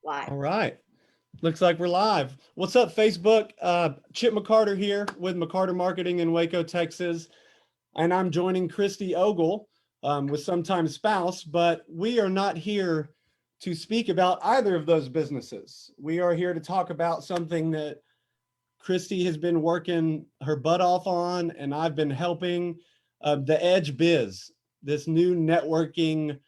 Live. All right. Looks like we're live. What's up, Facebook? Chip McCarter here with McCarter Marketing in Waco, Texas. And I'm joining Christy Ogle with Sometime Spouse, but we are not here to speak about either of those businesses. We are here to talk about something that Christy has been working her butt off on, and I've been helping the Edge Biz, this new networking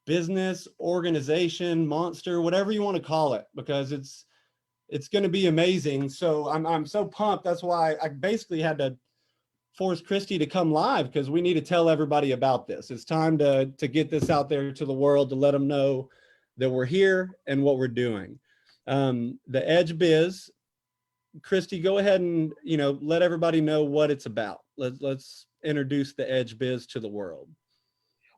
business, organization, monster, whatever you want to call it, because it's going to be amazing. So I'm so pumped. That's why I basically had to force Christy to come live, because we need to tell everybody about this. It's time to get this out there to the world, to let them know that we're here and what we're doing. The Edge Biz. Christy, go ahead and let everybody know what it's about. Let's introduce the Edge Biz to the world.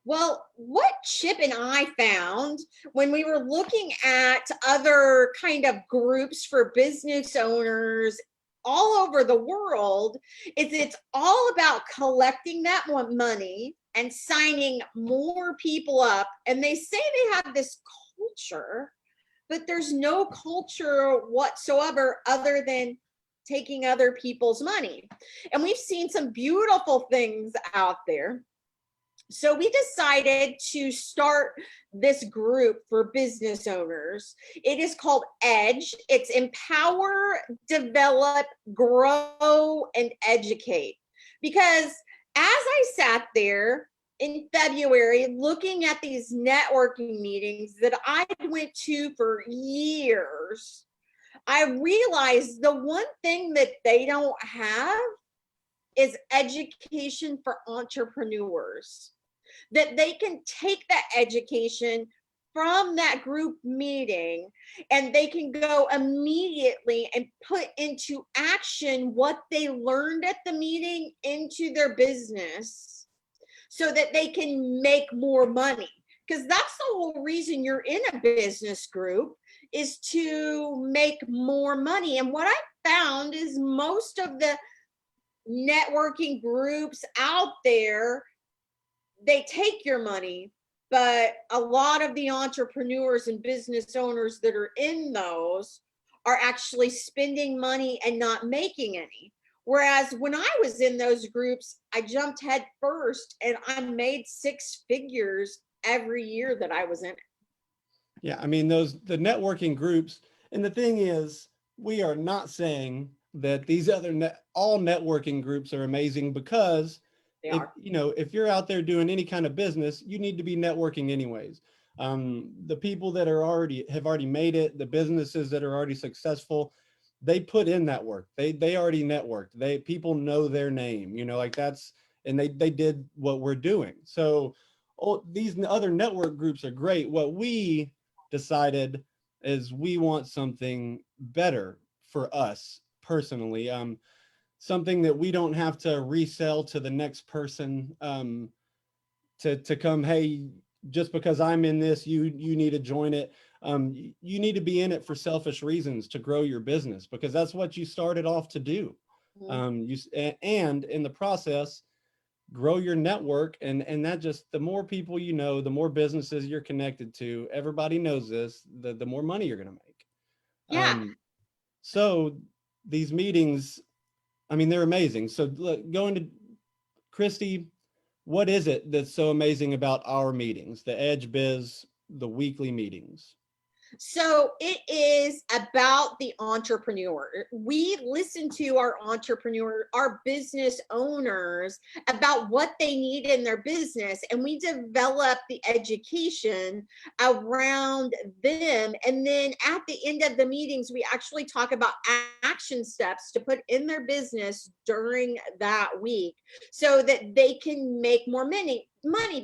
Well, what Chip and I found when we were looking at other kind of groups for business owners all over the world is it's all about collecting that money and signing more people up. And they say they have this culture, but there's no culture whatsoever other than taking other people's money. And we've seen some beautiful things out there. So we decided to start this group for business owners. It is called EDGE. It's Empower, Develop, Grow, and Educate. Because as I sat there in February looking at these networking meetings that I went to for years, I realized the one thing that they don't have is education for entrepreneurs. That they can take that education from that group meeting and they can go immediately and put into action what they learned at the meeting into their business so that they can make more money. Because that's the whole reason you're in a business group, is to make more money. And what I found is most of the networking groups out there, they take your money, but a lot of the entrepreneurs and business owners that are in those are actually spending money and not making any. Whereas when I was in those groups, I jumped head first and I made 6 figures every year that I was in it. Yeah, I mean, the networking groups, and the thing is, we are not saying that these other all networking groups are amazing, because if you're out there doing any kind of business, you need to be networking anyways. The people that have already made it, the businesses that are already successful, they put in that work. They already networked. People know their name, and they did what we're doing. So these other network groups are great. What we decided is we want something better for us personally. Something that we don't have to resell to the next person to come, hey, just because I'm in this, you need to join it. You need to be in it for selfish reasons, to grow your business, because that's what you started off to do. And in the process, grow your network, and that just, the more people you know, the more businesses you're connected to, everybody knows this, the more money you're going to make. Yeah. So these meetings, I mean, they're amazing. So going to Christy, what is it that's so amazing about our meetings, the Edge Biz, the weekly meetings? So it is about the entrepreneur. We listen to our entrepreneur, our business owners, about what they need in their business, and we develop the education around them. And then at the end of the meetings, we actually talk about action steps to put in their business during that week so that they can make more money,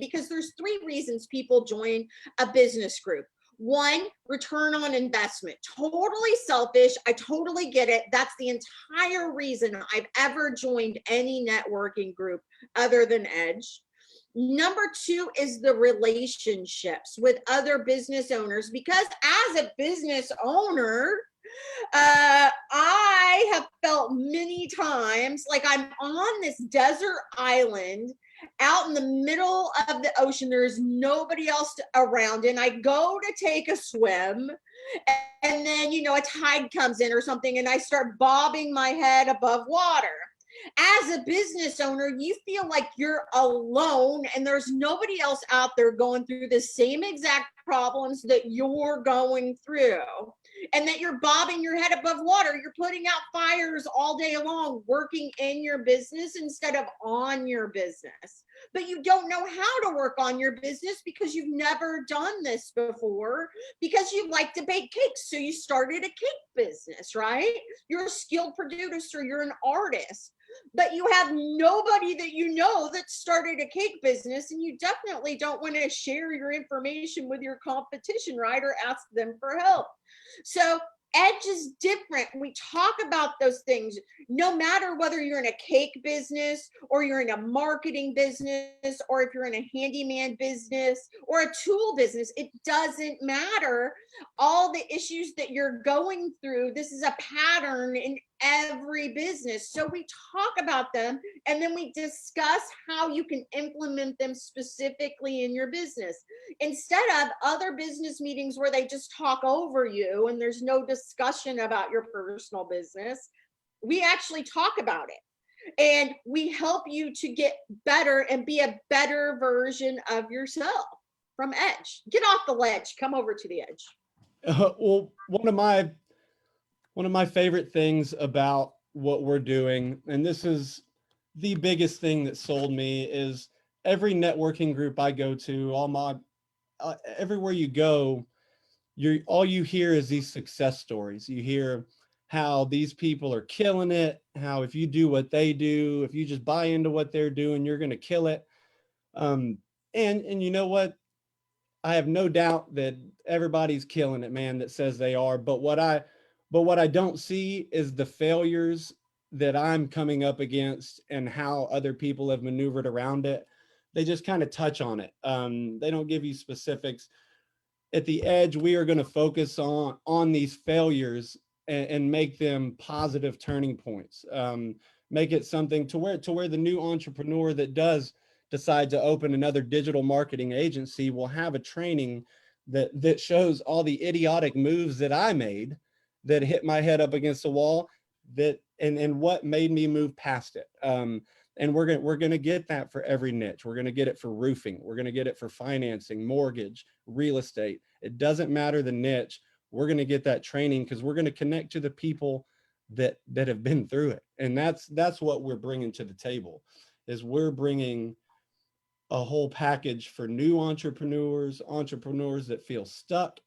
because there's 3 reasons people join a business group. 1, return on investment. Totally selfish. I totally get it. That's the entire reason I've ever joined any networking group other than Edge. Number 2 is the relationships with other business owners, because as a business owner, I have felt many times like I'm on this desert island out in the middle of the ocean. There's nobody else around, and I go to take a swim, and then, a tide comes in or something, and I start bobbing my head above water. As a business owner, you feel like you're alone and there's nobody else out there going through the same exact problems that you're going through, and that you're bobbing your head above water. You're putting out fires all day long, working in your business instead of on your business. But you don't know how to work on your business because you've never done this before, because you like to bake cakes. So you started a cake business, right? You're a skilled producer, you're an artist, but you have nobody that that started a cake business, and you definitely don't want to share your information with your competition, right? Or ask them for help. So Edge is different. We talk about those things, no matter whether you're in a cake business or you're in a marketing business, or if you're in a handyman business or a tool business, it doesn't matter. All the issues that you're going through, this is a pattern in every business. So we talk about them, and then we discuss how you can implement them specifically in your business, instead of other business meetings where they just talk over you and there's no discussion about your personal business. We actually talk about it, and we help you to get better and be a better version of yourself. From Edge, get off the ledge, come over to the edge. Well, one of my favorite things about what we're doing, and this is the biggest thing that sold me, is every networking group I go to, everywhere you go, all you hear is these success stories. You hear how these people are killing it, how if you do what they do, if you just buy into what they're doing, you're going to kill it. And you know what? I have no doubt that everybody's killing it, man, that says they are. But what I don't see is the failures that I'm coming up against and how other people have maneuvered around it. They just kind of touch on it. They don't give you specifics. At the Edge, we are going to focus on these failures and make them positive turning points. Make it something to where the new entrepreneur that does decide to open another digital marketing agency will have a training that shows all the idiotic moves that I made, that hit my head up against the wall, and what made me move past it. And we're gonna get that for every niche. We're gonna get it for roofing. We're gonna get it for financing, mortgage, real estate. It doesn't matter the niche. We're gonna get that training because we're gonna connect to the people that have been through it. And that's what we're bringing to the table. Is we're bringing a whole package for new entrepreneurs that feel stuck,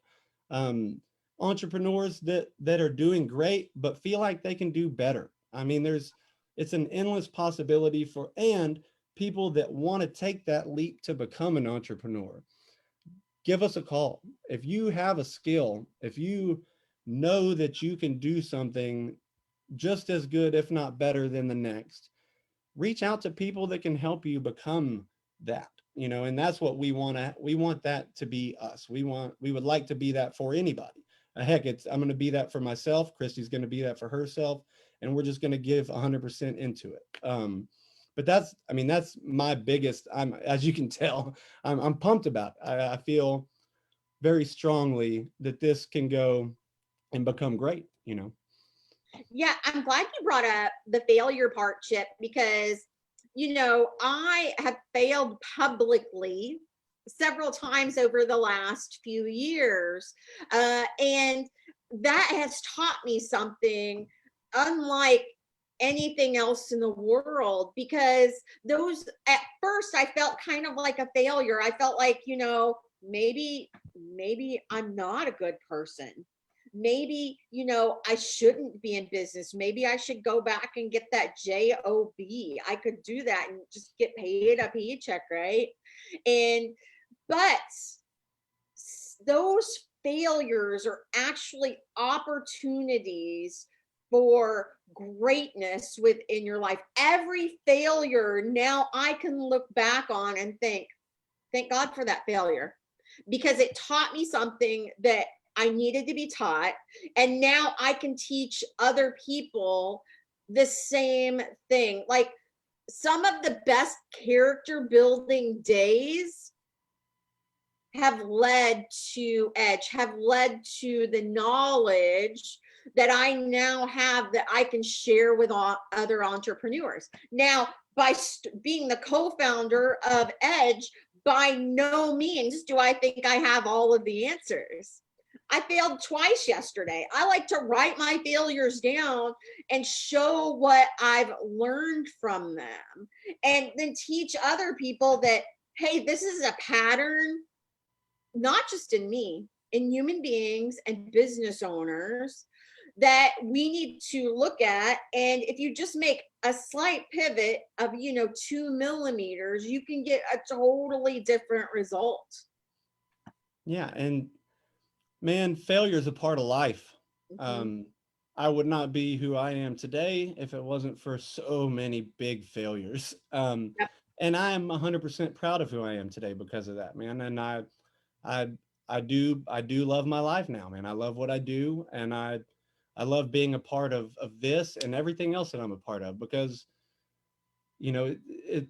entrepreneurs that are doing great but feel like they can do better. I mean, it's an endless possibility and people that want to take that leap to become an entrepreneur. Give us a call. If you have a skill, if you know that you can do something just as good, if not better than the next, reach out to people that can help you become that, and that's what we want that to be us. We would like to be that for anybody. Heck, I'm going to be that for myself. Christy's going to be that for herself. And we're just going to give 100% into it. But that's my biggest, as you can tell, I'm pumped about it. I feel very strongly that this can go and become great, Yeah, I'm glad you brought up the failure part, Chip, because, I have failed publicly several times over the last few years. And that has taught me something unlike anything else in the world, because at first I felt kind of like a failure. I felt like, maybe I'm not a good person. Maybe, I shouldn't be in business. Maybe I should go back and get that job. I could do that and just get paid a paycheck, right? But those failures are actually opportunities for greatness within your life. Every failure now I can look back on and thank God for that failure, because it taught me something that I needed to be taught. And now I can teach other people the same thing. Like, some of the best character building days have led to Edge, have led to the knowledge that I now have that I can share with other entrepreneurs. Now, by being the co-founder of Edge, by no means do I think I have all of the answers. I failed twice yesterday. I like to write my failures down and show what I've learned from them, and then teach other people that, hey, this is a pattern, not just in me, in human beings and business owners, that we need to look at. And if you just make a slight pivot of 2 millimeters, you can get a totally different result. Yeah, and man, failure is a part of life. I would not be who I am today if it wasn't for so many big failures. Yep. And I am 100% proud of who I am today because of that, man. And I, I do love my life now, man. I love what I do, and I love being a part of this and everything else that I'm a part of, because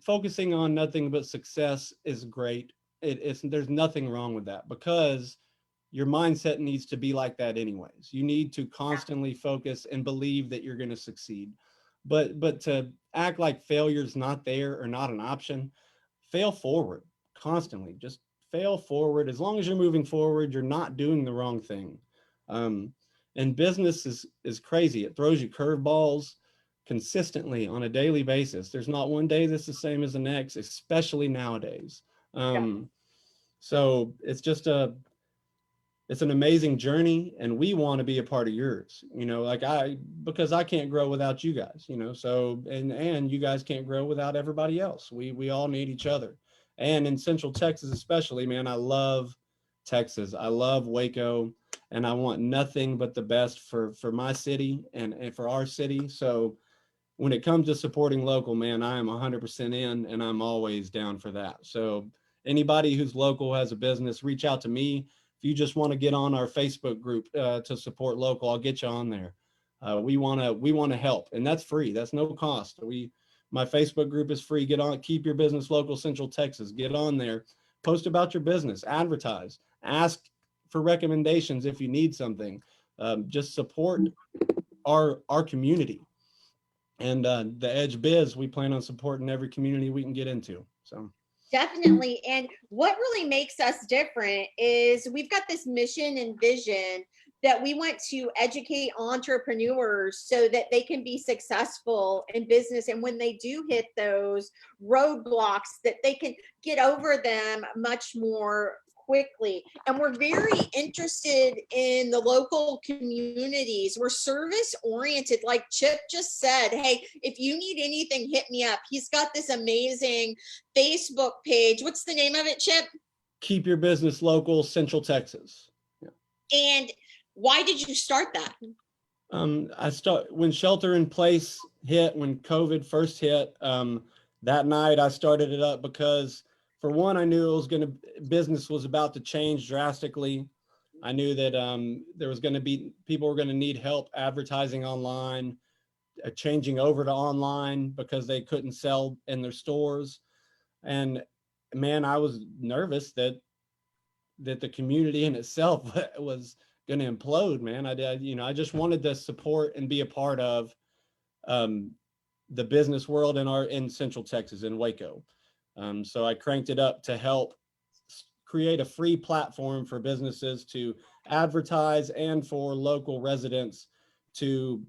focusing on nothing but success is great. There's nothing wrong with that, because your mindset needs to be like that anyways. You need to constantly focus and believe that you're going to succeed. But to act like failure's not there or not an option, fail forward constantly. Just fail forward. As long as you're moving forward, you're not doing the wrong thing. Um, and business is crazy. It throws you curveballs consistently on a daily basis. There's not one day that's the same as the next, especially nowadays. So it's an amazing journey, and we want to be a part of yours, because I can't grow without you guys, so, and you guys can't grow without everybody else. We all need each other. And in Central Texas, especially, man, I love Texas. I love Waco, and I want nothing but the best for my city and for our city. So when it comes to supporting local, man, I am 100% in, and I'm always down for that. So anybody who's local, has a business, reach out to me. If you just want to get on our Facebook group to support local, I'll get you on there. We want to help, and that's free. That's no cost. My Facebook group is free. Get on, Keep Your Business Local Central Texas. Get on there, post about your business, advertise, ask for recommendations if you need something. Just support our community. And the Edge Biz, we plan on supporting every community we can get into. So Definitely. And what really makes us different is we've got this mission and vision that we want to educate entrepreneurs so that they can be successful in business. And when they do hit those roadblocks, that they can get over them much more quickly. And we're very interested in the local communities. We're service oriented. Like Chip just said, hey, if you need anything, hit me up. He's got this amazing Facebook page. What's the name of it, Chip? Keep Your Business Local Central Texas. Yeah. And why did you start that? When shelter in place hit, when COVID first hit, that night I started it up because, for one, I knew business was about to change drastically. I knew that there was going to be, people were going to need help advertising online, changing over to online because they couldn't sell in their stores. And man, I was nervous that the community in itself was going to implode, man. I just wanted to support and be a part of the business world in Central Texas, in Waco. So I cranked it up to help create a free platform for businesses to advertise and for local residents to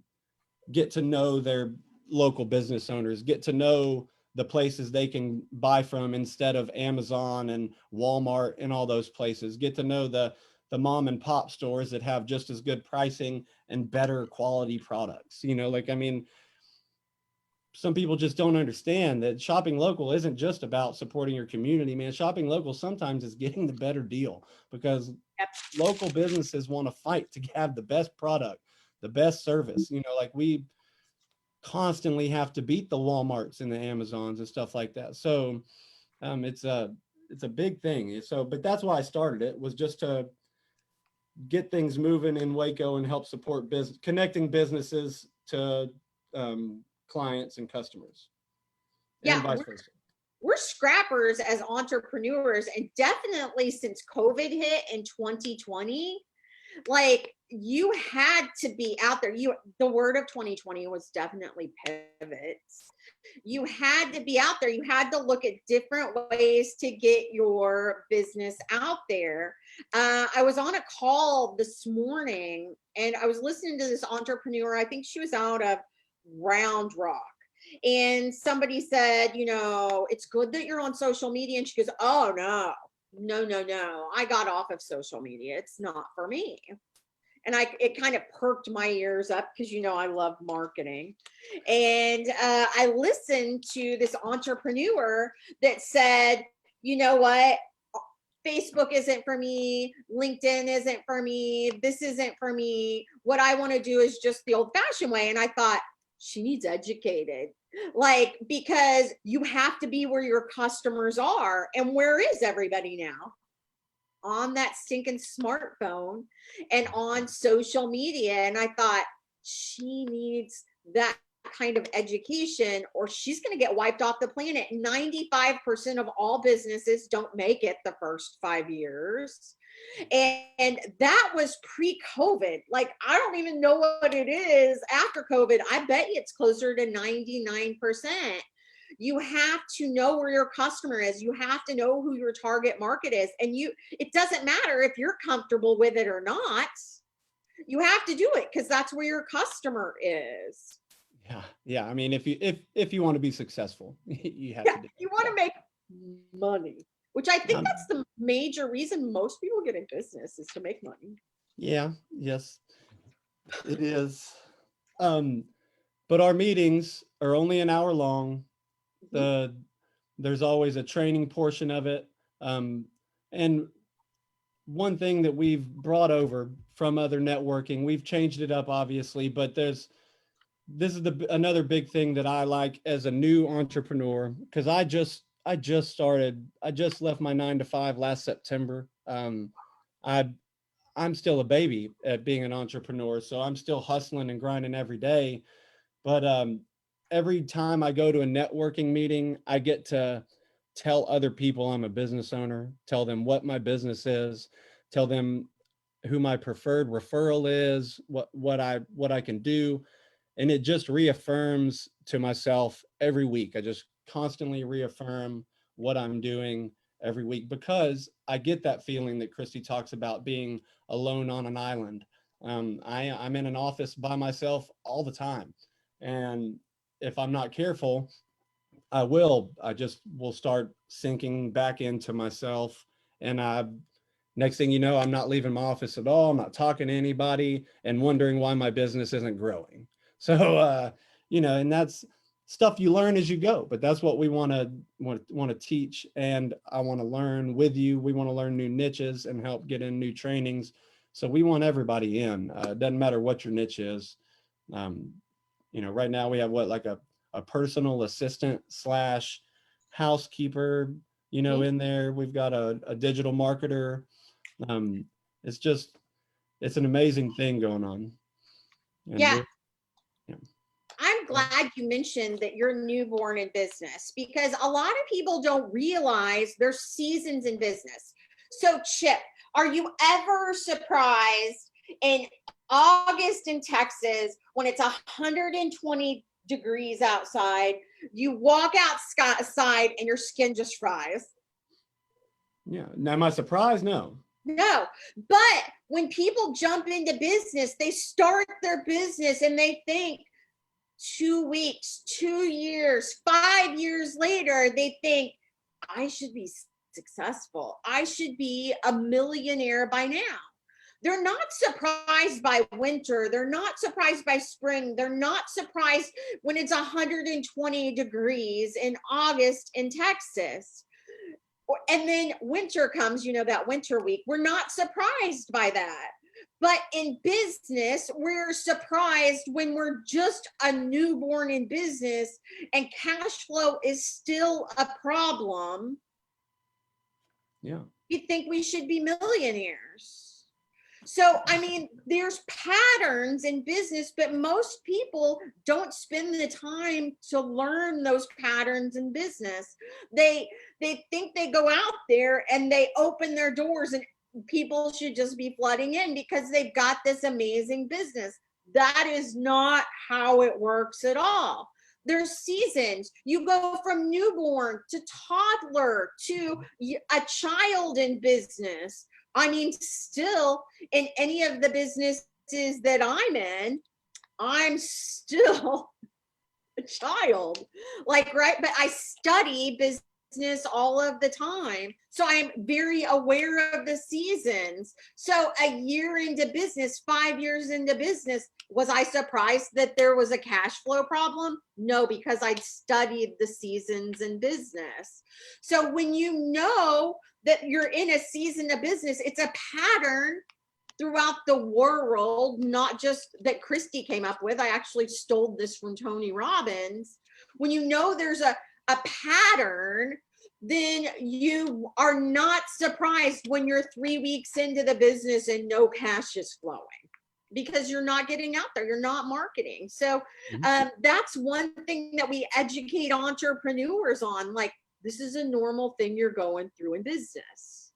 get to know their local business owners, get to know the places they can buy from instead of Amazon and Walmart and all those places, get to know the mom and pop stores that have just as good pricing and better quality products. Some people just don't understand that shopping local isn't just about supporting your community, man. Shopping local sometimes is getting the better deal, because local businesses want to fight to have the best product, the best service. We constantly have to beat the Walmarts and the Amazons and stuff like that. So it's a big thing. So, but that's why I started it, was just to get things moving in Waco and help support connecting businesses to clients and customers. and Yeah, vice versa. we're scrappers as entrepreneurs, and definitely since COVID hit in 2020, like you had to be out there. The word of 2020 was definitely pivots. You had to be out there. You had to look at different ways to get your business out there. I was on a call this morning and I was listening to this entrepreneur. I think she was out of Round Rock. And somebody said, it's good that you're on social media. And she goes, oh, no, no, no, no. I got off of social media. It's not for me. And it kind of perked my ears up because I love marketing. And I listened to this entrepreneur that said, you know what, Facebook isn't for me, LinkedIn isn't for me, this isn't for me. What I want to do is just the old-fashioned way. And I thought, she needs educated, because you have to be where your customers are. And where is everybody now? On that stinking smartphone and on social media. And I thought, she needs that kind of education or she's going to get wiped off the planet. 95% of all businesses don't make it the first 5 years. And that was pre-COVID. Like, I don't even know what it is after COVID. I bet you it's closer to 99%. You have to know where your customer is. You have to know who your target market is. And it doesn't matter if you're comfortable with it or not. You have to do it because that's where your customer is. Yeah. I mean, if you want to be successful, you have to do it. You want to make money, which I think that's the major reason most people get in business is to make money. Yeah, yes, it is. But our meetings are only an hour long. There's always a training portion of it. And one thing that we've brought over from other networking, we've changed it up obviously, but this is another big thing that I like as a new entrepreneur, because I just left my 9 to 5 last September. I'm still a baby at being an entrepreneur, so I'm still hustling and grinding every day. But every time I go to a networking meeting, I get to tell other people I'm a business owner, tell them what my business is, tell them who my preferred referral is, what I can do. And it just reaffirms to myself every week. I just constantly reaffirm what I'm doing every week, because I get that feeling that Christy talks about, being alone on an island. I'm in an office by myself all the time. And if I'm not careful, I just will start sinking back into myself. And next thing you know, I'm not leaving my office at all. I'm not talking to anybody and wondering why my business isn't growing. So, and that's stuff you learn as you go, but that's what we want to teach. And I want to learn with you. We want to learn new niches and help get in new trainings. So we want everybody in. It doesn't matter what your niche is. Right now we have like a personal assistant / housekeeper, in there. We've got a digital marketer. It's an amazing thing going on. And yeah. I'm glad you mentioned that you're newborn in business, because a lot of people don't realize there's seasons in business. So Chip, are you ever surprised in August in Texas when it's 120 degrees outside, you walk outside and your skin just fries? Yeah. Now, am I surprised? No. No, but when people jump into business, they start their business and they think 2 weeks, 2 years, 5 years later, they think, I should be successful. I should be a millionaire by now. They're not surprised by winter. They're not surprised by spring. They're not surprised when it's 120 degrees in August in Texas. And then winter comes, that winter week. We're not surprised by that. But in business, we're surprised when we're just a newborn in business and cash flow is still a problem. Yeah. You think we should be millionaires. So, I mean, there's patterns in business, but most people don't spend the time to learn those patterns in business. They think they go out there and they open their doors and people should just be flooding in because they've got this amazing business. That is not how it works at all. There's seasons. You go from newborn to toddler to a child in business. I mean, still in any of the businesses that I'm in, I'm still a child. Like, right? But I study business all of the time. So I'm very aware of the seasons. So a year into business, 5 years into business, was I surprised that there was a cash flow problem? No, because I'd studied the seasons in business. So when you know that you're in a season of business, it's a pattern throughout the world, not just that Christy came up with. I actually stole this from Tony Robbins. When you know there's a pattern, then you are not surprised when you're 3 weeks into the business and no cash is flowing because you're not getting out there, you're not marketing. So that's one thing that we educate entrepreneurs on. Like, this is a normal thing you're going through in business.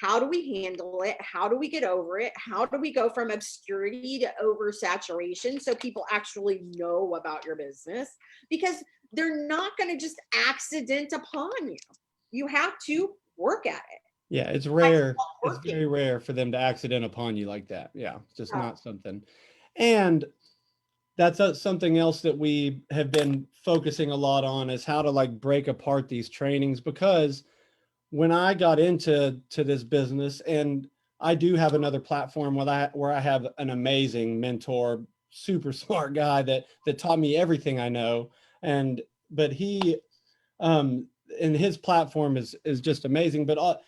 How do we handle it? How do we get over it? How do we go from obscurity to oversaturation so people actually know about your business? Because they're not going to just accident upon you. You have to work at it. Yeah, it's rare. It's very rare for them to accident upon you like that. Yeah, it's just not something. And that's something else that we have been focusing a lot on is how to like break apart these trainings, because when I got into this business, and I do have another platform where I have an amazing mentor, super smart guy that taught me everything I know. But he and his platform is just amazing. But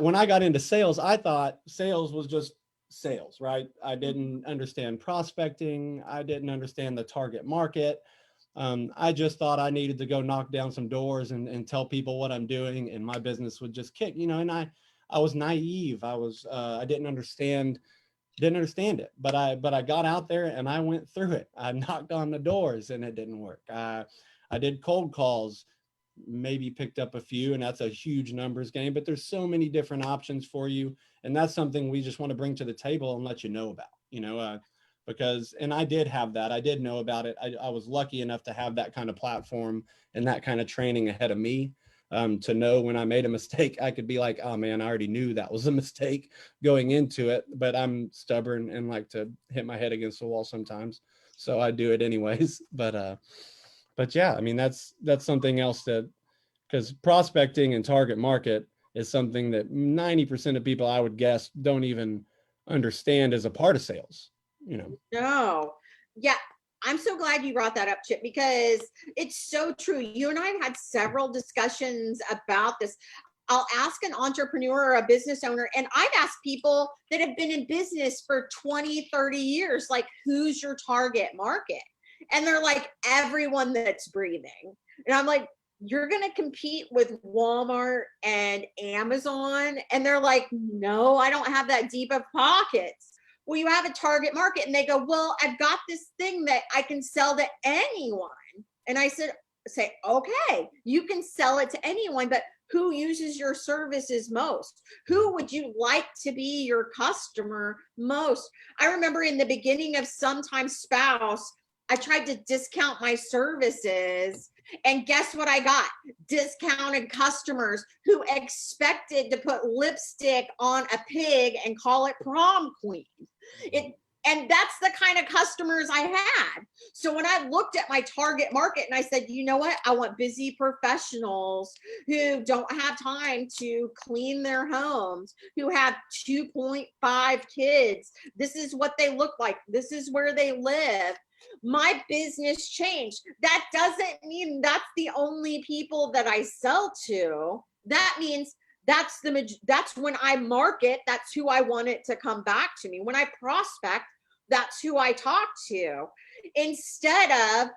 when I got into sales, I thought sales was just sales, right? I didn't understand prospecting. I didn't understand the target market. I just thought I needed to go knock down some doors and tell people what I'm doing, and my business would just kick, and I was naive. I didn't understand it, but I got out there and I went through it. I knocked on the doors and it didn't work. I did cold calls, maybe picked up a few, and that's a huge numbers game, but there's so many different options for you. And that's something we just want to bring to the table and let you know about, because, and I did have that. I did know about it. I was lucky enough to have that kind of platform and that kind of training ahead of me, to know when I made a mistake, I could be like, oh man, I already knew that was a mistake going into it, but I'm stubborn and like to hit my head against the wall sometimes. So I do it anyways. But yeah, I mean, that's something else that, because prospecting and target market is something that 90% of people, I would guess, don't even understand as a part of sales. No. Yeah. I'm so glad you brought that up, Chip, because it's so true. You and I have had several discussions about this. I'll ask an entrepreneur or a business owner, and I've asked people that have been in business for 20, 30 years, like, who's your target market? And they're like, everyone that's breathing. And I'm like, you're going to compete with Walmart and Amazon? And they're like, no, I don't have that deep of pockets. Well, you have a target market. And they go, well, I've got this thing that I can sell to anyone. And I say, okay, you can sell it to anyone, but who uses your services most? Who would you like to be your customer most? I remember in the beginning of Sometimes Spouse, I tried to discount my services, and guess what I got? Discounted customers who expected to put lipstick on a pig and call it prom queen. And that's the kind of customers I had. So when I looked at my target market and I said, you know what? I want busy professionals who don't have time to clean their homes, who have 2.5 kids. This is what they look like. This is where they live. My business changed. That doesn't mean that's the only people that I sell to. That means that's when I market, that's who I want it to come back to me. When I prospect, that's who I talk to, instead of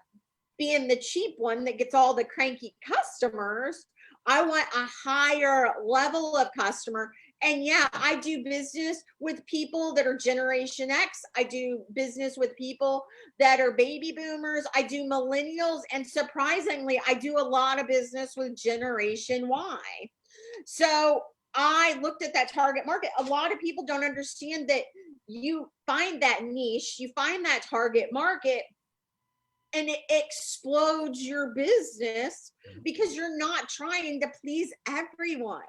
being the cheap one that gets all the cranky customers. I want a higher level of customer, And yeah, I do business with people that are Generation X. I do business with people that are baby boomers. I do millennials. And surprisingly, I do a lot of business with Generation Y. So I looked at that target market. A lot of people don't understand that you find that niche, you find that target market, and it explodes your business because you're not trying to please everyone.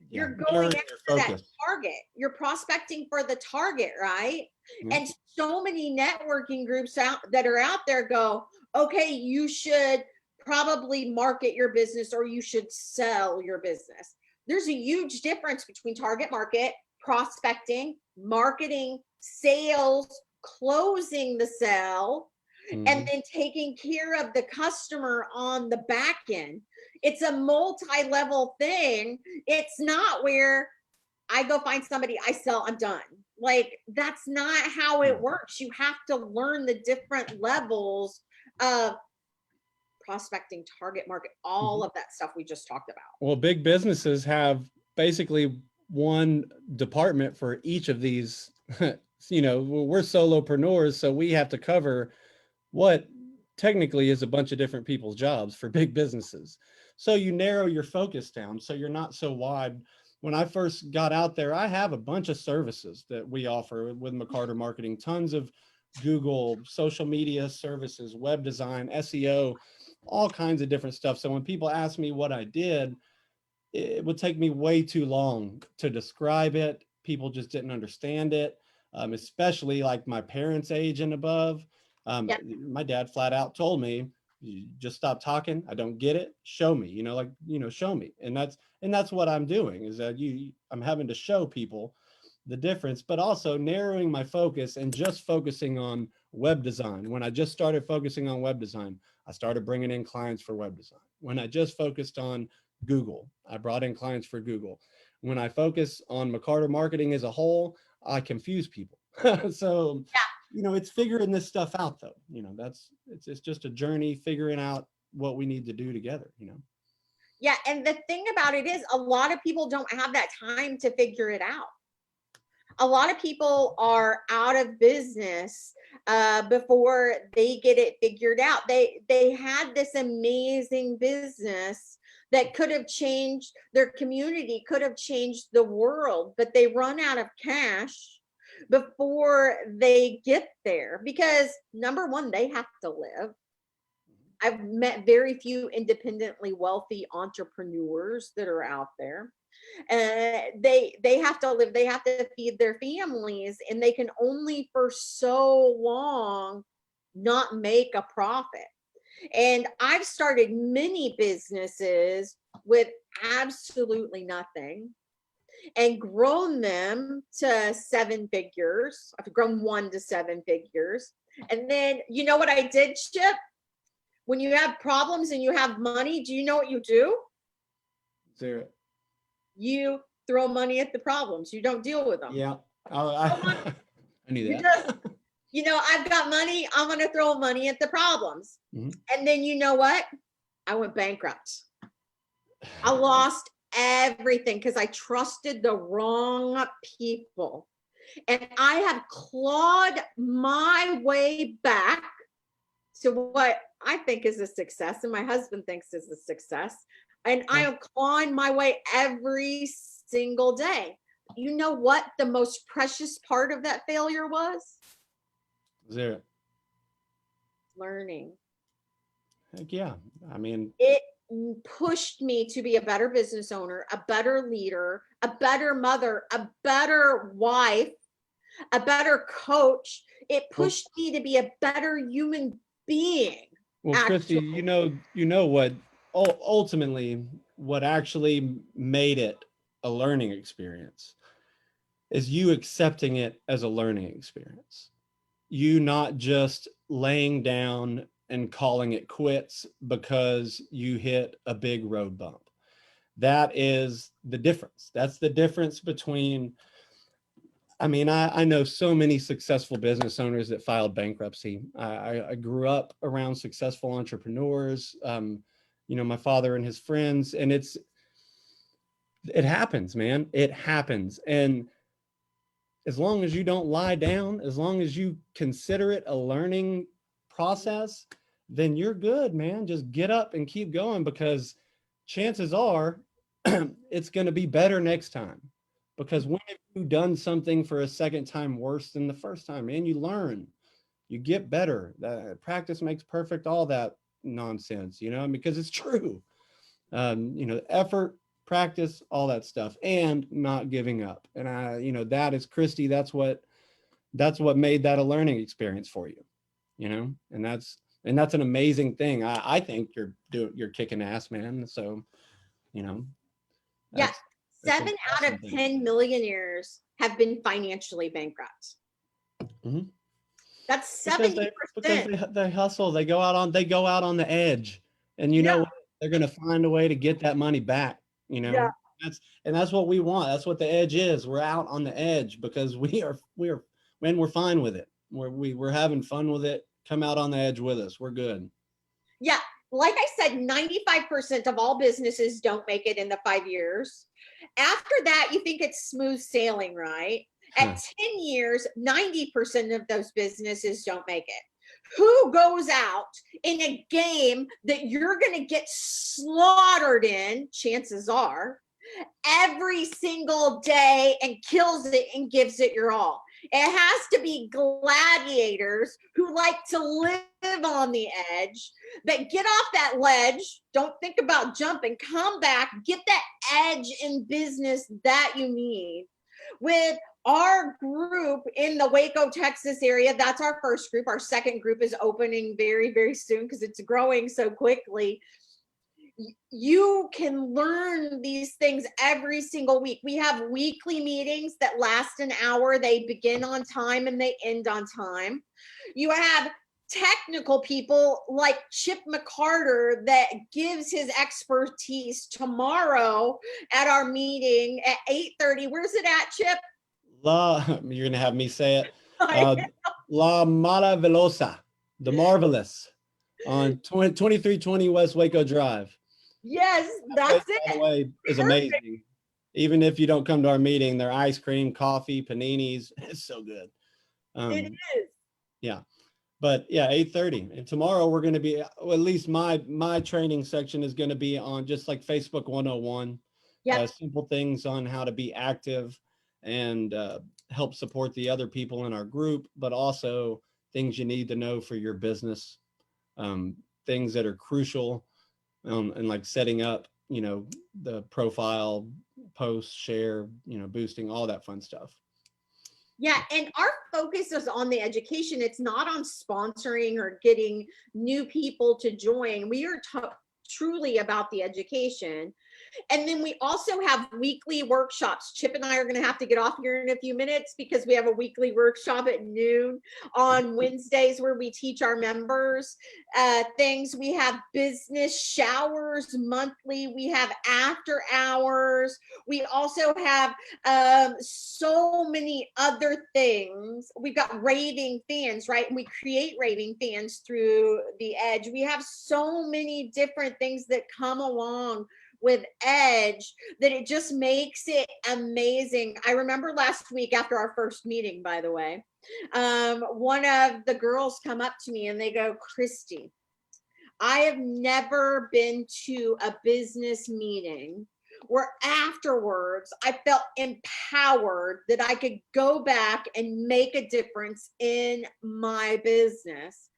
Yeah, You're going narrowing after your that focus. target. You're prospecting for the target, right? Yeah. And so many networking groups out that are out there go, okay, you should probably market your business or you should sell your business. There's a huge difference between target market, prospecting, marketing, sales, closing the sale, and then taking care of the customer on the back end. It's a multi-level thing. It's not where I go find somebody, I sell, I'm done. Like, that's not how it works. You have to learn the different levels of prospecting, target market, all of that stuff we just talked about. Well, big businesses have basically one department for each of these. We're solopreneurs, so we have to cover what technically is a bunch of different people's jobs for big businesses. So you narrow your focus down so you're not so wide. When I first got out there, I have a bunch of services that we offer with McCarter Marketing, tons of Google, social media services, web design, SEO, all kinds of different stuff. So when people ask me what I did, it would take me way too long to describe it. People just didn't understand it, especially like my parents' age and above. My dad flat out told me, "You just stop talking. I don't get it. Show me, show me." And that's what I'm doing, is that I'm having to show people the difference, but also narrowing my focus and just focusing on web design. When I just started focusing on web design, I started bringing in clients for web design. When I just focused on Google, I brought in clients for Google. When I focus on McCarter Marketing as a whole, I confuse people. So, it's figuring this stuff out, though. It's just a journey figuring out what we need to do together. Yeah, and the thing about it is, a lot of people don't have that time to figure it out. A lot of people are out of business before they get it figured out. They had this amazing business that could have changed their community, could have changed the world, but they run out of cash before they get there because, number one, they have to live. I've met very few independently wealthy entrepreneurs that are out there. They have to live, they have to feed their families, and they can only for so long not make a profit. And I've started many businesses with absolutely nothing and grown them to 7 figures. I've grown 1 to 7 figures. And then, you know what I did, Chip? When you have problems and you have money, do you know what you do? Zero. You throw money at the problems. You don't deal with them. Yeah. I knew You that. just, I've got money. I'm going to throw money at the problems. And then you know what? I went bankrupt. I lost everything because I trusted the wrong people. And I have clawed my way back to what I think is a success and my husband thinks is a success. And I am clawing my way every single day. You know what the most precious part of that failure was? Zero. Learning. Heck yeah. I mean, It pushed me to be a better business owner, a better leader, a better mother, a better wife, a better coach. It pushed me to be a better human being. Well, Christy, you know what ultimately what actually made it a learning experience is you accepting it as a learning experience. You not just laying down and calling it quits because you hit a big road bump. That is the difference. That's the difference between, I know so many successful business owners that filed bankruptcy. I grew up around successful entrepreneurs, my father and his friends, and It happens, man. It happens. And as long as you don't lie down, as long as you consider it a learning process, then you're good, man. Just get up and keep going, because chances are it's going to be better next time. Because when have you done something for a second time worse than the first time, man? You learn, you get better. Practice makes perfect, all that nonsense, because it's true. Effort, practice, all that stuff, and not giving up. And that is Christy. That's what made that a learning experience for you, and that's an amazing thing. I think you're kicking ass, man. So, you know, Yeah. that's an 7 out awesome of thing. 10 millionaires have been financially bankrupt. Mhm. That's Because 70%. they hustle, they go out on the edge, and Yeah. what? They're going to find a way to get that money back. Yeah. That's what we want. That's what the edge is. We're out on the edge because we're fine with it. We're having fun with it. Come out on the edge with us. We're good. Yeah. Like I said, 95% of all businesses don't make it in the 5 years. After that, you think it's smooth sailing, right? At 10 years, 90% of those businesses don't make it. Who goes out in a game that you're going to get slaughtered in, chances are, every single day and kills it and gives it your all? It has to be gladiators who like to live on the edge, that get off that ledge, don't think about jumping, come back, get that edge in business that you need. With our group in the Waco, Texas area, that's our first group. Our second group is opening very, very soon because it's growing so quickly. You can learn these things every single week. We have weekly meetings that last an hour. They begin on time and they end on time. You have technical people like Chip McCarter that gives his expertise tomorrow at our meeting at 8:30. Where's it at, Chip? You're gonna have me say it. La Maravillosa, the marvelous, on 2320 West Waco Drive. Yes, that's it. By the way, is amazing. Even if you don't come to our meeting, their ice cream, coffee, paninis, it's so good. It is. Yeah. But yeah, 8:30. And tomorrow we're going to be, well, at least my training section is going to be on just like Facebook 101. Yep. Simple things on how to be active and help support the other people in our group, but also things you need to know for your business, things that are crucial, and like setting up, the profile, post, share, boosting, all that fun stuff. Yeah, and our focus is on the education. It's not on sponsoring or getting new people to join. We are truly about the education. And then we also have weekly workshops. Chip and I are going to have to get off here in a few minutes because we have a weekly workshop at noon on Wednesdays where we teach our members things. We have business showers monthly. We have after hours. We also have so many other things. We've got raving fans, right? And we create raving fans through the edge. We have so many different things that come along with edge that it just makes it amazing. I remember last week after our first meeting, by the way, one of the girls come up to me and they go, Christy, I have never been to a business meeting where afterwards I felt empowered that I could go back and make a difference in my business.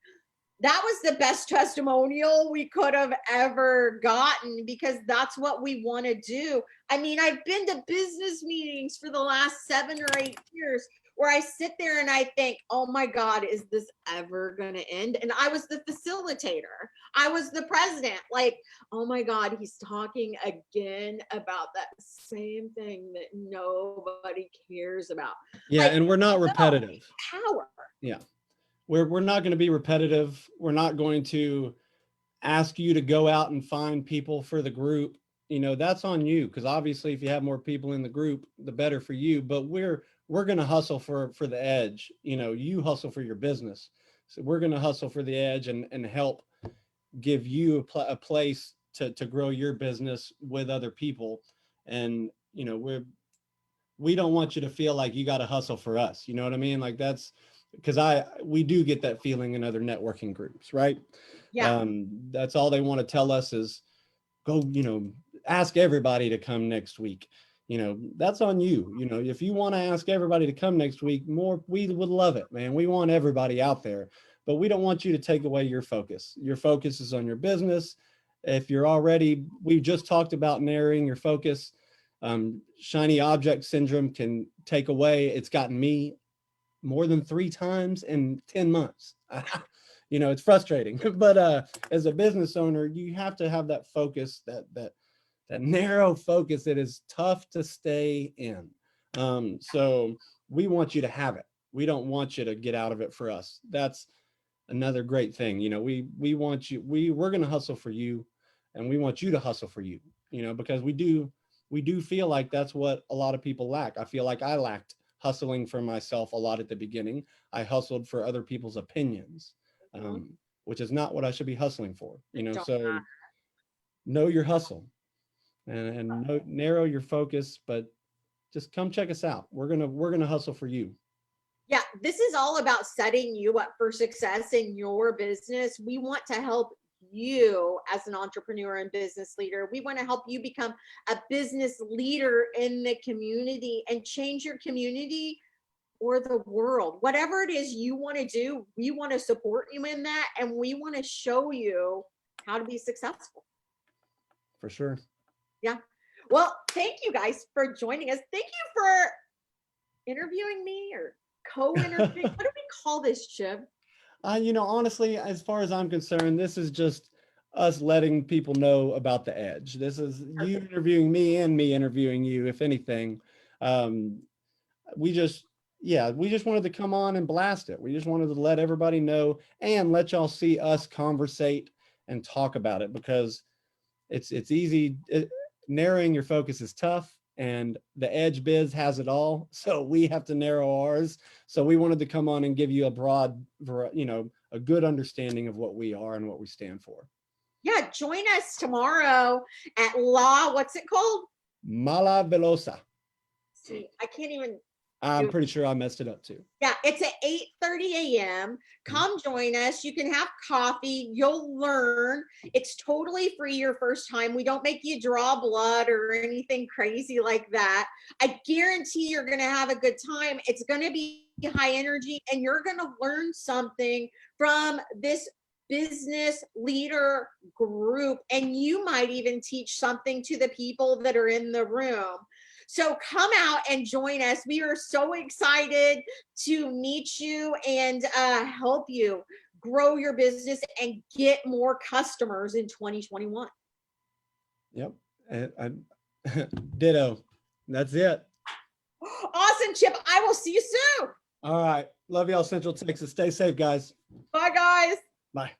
That was the best testimonial we could have ever gotten, because that's what we want to do. I mean, I've been to business meetings for the last 7 or 8 years where I sit there and I think, oh my God, is this ever going to end? And I was the facilitator. I was the president. Like, oh my God, he's talking again about that same thing that nobody cares about. Yeah, like, and we're not repetitive. Power. Yeah. We're not going to be repetitive. We're not going to ask you to go out and find people for the group. That's on you, because obviously if you have more people in the group, the better for you. But we're going to hustle for the edge. You hustle for your business. So we're going to hustle for the edge and help give you a place to grow your business with other people. And, you know, we don't want you to feel like you got to hustle for us. You know what I mean? Like that's because we do get that feeling in other networking groups, right? Yeah. That's all they want to tell us is go, you know, ask everybody to come next week. You know, that's on you. You know, if you want to ask everybody to come next week, we would love it, man. We want everybody out there, but we don't want you to take away your focus. Your focus is on your business. If you're already, we just talked about narrowing your focus. Shiny object syndrome can take away. It's gotten me more than 3 times in 10 months. You know, it's frustrating, but as a business owner, you have to have that focus, that narrow focus that is tough to stay in. So we want you to have it. We don't want you to get out of it for us. That's another great thing. You know, we want you, we're going to hustle for you, and we want you to hustle for you, you know, because we do feel like that's what a lot of people lack. I feel like I lacked hustling for myself a lot at the beginning. I hustled for other people's opinions, which is not what I should be hustling for, you know. So know your hustle and narrow your focus, but just come check us out. We're gonna hustle for you. Yeah, this is all about setting you up for success in your business. We want to help you as an entrepreneur and business leader. We want to help you become a business leader in the community and change your community or the world. Whatever it is you want to do, we want to support you in that, and we want to show you how to be successful. For sure. Yeah. Well, thank you guys for joining us. Thank you for interviewing me or co-interviewing. What do we call this, Chip? You know, honestly, as far as I'm concerned, this is just us letting people know about the edge. This is you interviewing me and me interviewing you, if anything. Um, we just, yeah, we just wanted to come on and blast it. We just wanted to let everybody know and let y'all see us conversate and talk about it, because it's easy. Narrowing your focus is tough, and the edge biz has it all. So we have to narrow ours. So we wanted to come on and give you a broad, you know, a good understanding of what we are and what we stand for. Yeah, join us tomorrow at what's it called? Mala Velosa. See, I can't even. I'm pretty sure I messed it up too. Yeah, it's at 8:30 a.m. Come join us. You can have coffee. You'll learn. It's totally free your first time. We don't make you draw blood or anything crazy like that. I guarantee you're going to have a good time. It's going to be high energy, and you're going to learn something from this business leader group. And you might even teach something to the people that are in the room. So come out and join us. We are so excited to meet you and help you grow your business and get more customers in 2021. Yep. Ditto. That's it. Awesome, Chip. I will see you soon. All right. Love y'all, Central Texas. Stay safe, guys. Bye, guys. Bye.